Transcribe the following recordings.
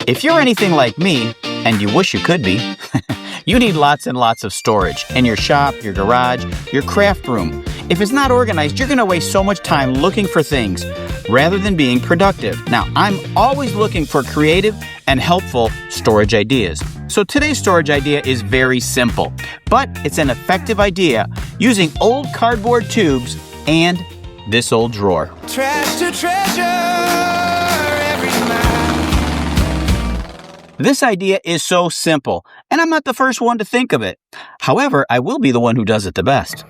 If you're anything like me, and you wish you could be, you need lots and lots of storage in your shop, your garage, your craft room. If it's not organized, you're going to waste so much time looking for things rather than being productive. Now, I'm always looking for creative and helpful storage ideas. So today's storage idea is very simple, but it's an effective idea using old cardboard tubes and this old drawer. Trash to treasure every mile. This idea is so simple, and I'm not the first one to think of it. However, I will be the one who does it the best.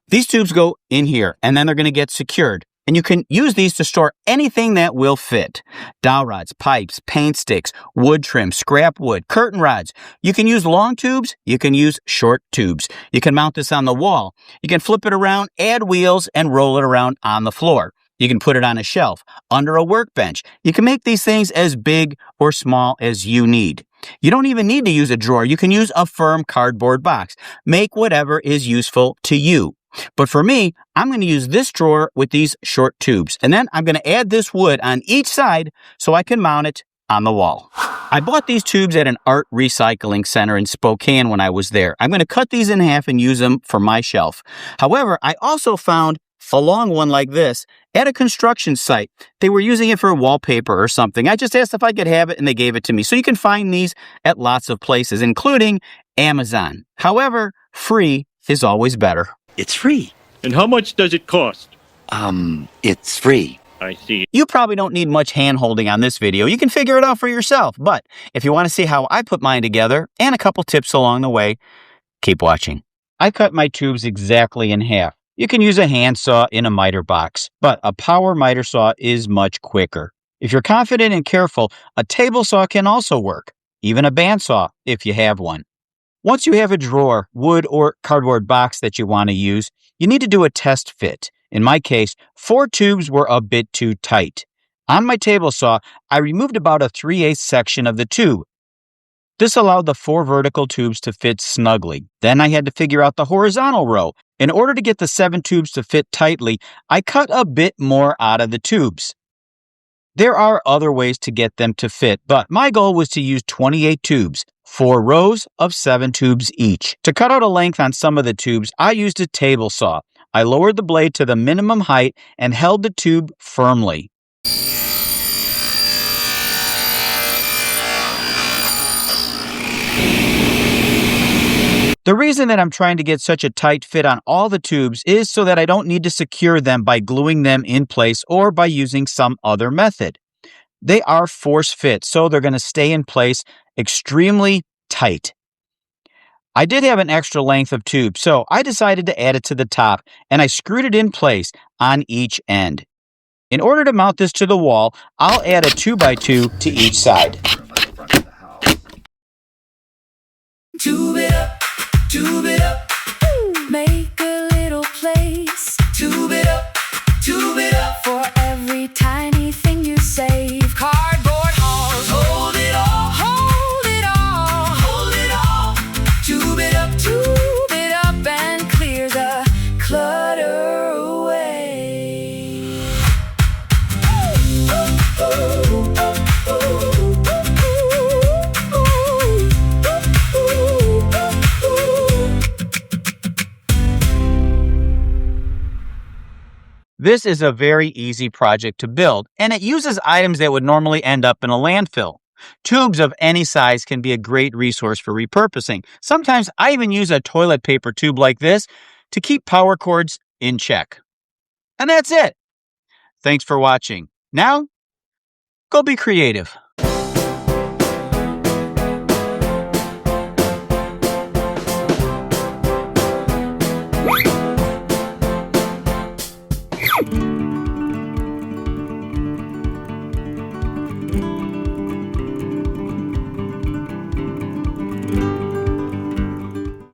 These tubes go in here, and then they're going to get secured. And you can use these to store anything that will fit. Dowel rods, pipes, paint sticks, wood trim, scrap wood, curtain rods. You can use long tubes. You can use short tubes. You can mount this on the wall. You can flip it around, add wheels, and roll it around on the floor. You can put it on a shelf, under a workbench. You can make these things as big or small as you need. You don't even need to use a drawer. You can use a firm cardboard box. Make whatever is useful to you. But for me, I'm going to use this drawer with these short tubes. And then I'm going to add this wood on each side so I can mount it on the wall. I bought these tubes at an art recycling center in Spokane when I was there. I'm going to cut these in half and use them for my shelf. However, I also found a long one like this at a construction site. They were using it for wallpaper or something. I just asked if I could have it and they gave it to me. So you can find these at lots of places, including Amazon. However, free is always better. It's free. And how much does it cost? It's free. I see. You probably don't need much hand-holding on this video. You can figure it out for yourself. But if you want to see how I put mine together and a couple tips along the way, keep watching. I cut my tubes exactly in half. You can use a handsaw in a miter box, but a power miter saw is much quicker. If you're confident and careful, a table saw can also work, even a bandsaw if you have one. Once you have a drawer, wood, or cardboard box that you want to use, you need to do a test fit. In my case, 4 tubes were a bit too tight. On my table saw, I removed about a 3/8 section of the tube. This allowed the 4 vertical tubes to fit snugly. Then I had to figure out the horizontal row. In order to get the 7 tubes to fit tightly, I cut a bit more out of the tubes. There are other ways to get them to fit, but my goal was to use 28 tubes, 4 rows of 7 tubes each. To cut out a length on some of the tubes, I used a table saw. I lowered the blade to the minimum height and held the tube firmly. The reason that I'm trying to get such a tight fit on all the tubes is so that I don't need to secure them by gluing them in place or by using some other method. They are force fit, so they're going to stay in place extremely tight. I did have an extra length of tube, so I decided to add it to the top, and I screwed it in place on each end. In order to mount this to the wall, I'll add a 2x2 to each side. Tube it up, tube it up. Make a little place. Tube it up for every tiny thing you save. Cardboard halls, hold it all, hold it all, hold it all. Tube it up and clear the clutter away. This is a very easy project to build, and it uses items that would normally end up in a landfill. Tubes of any size can be a great resource for repurposing. Sometimes I even use a toilet paper tube like this to keep power cords in check. And that's it. Thanks for watching. Now, go be creative.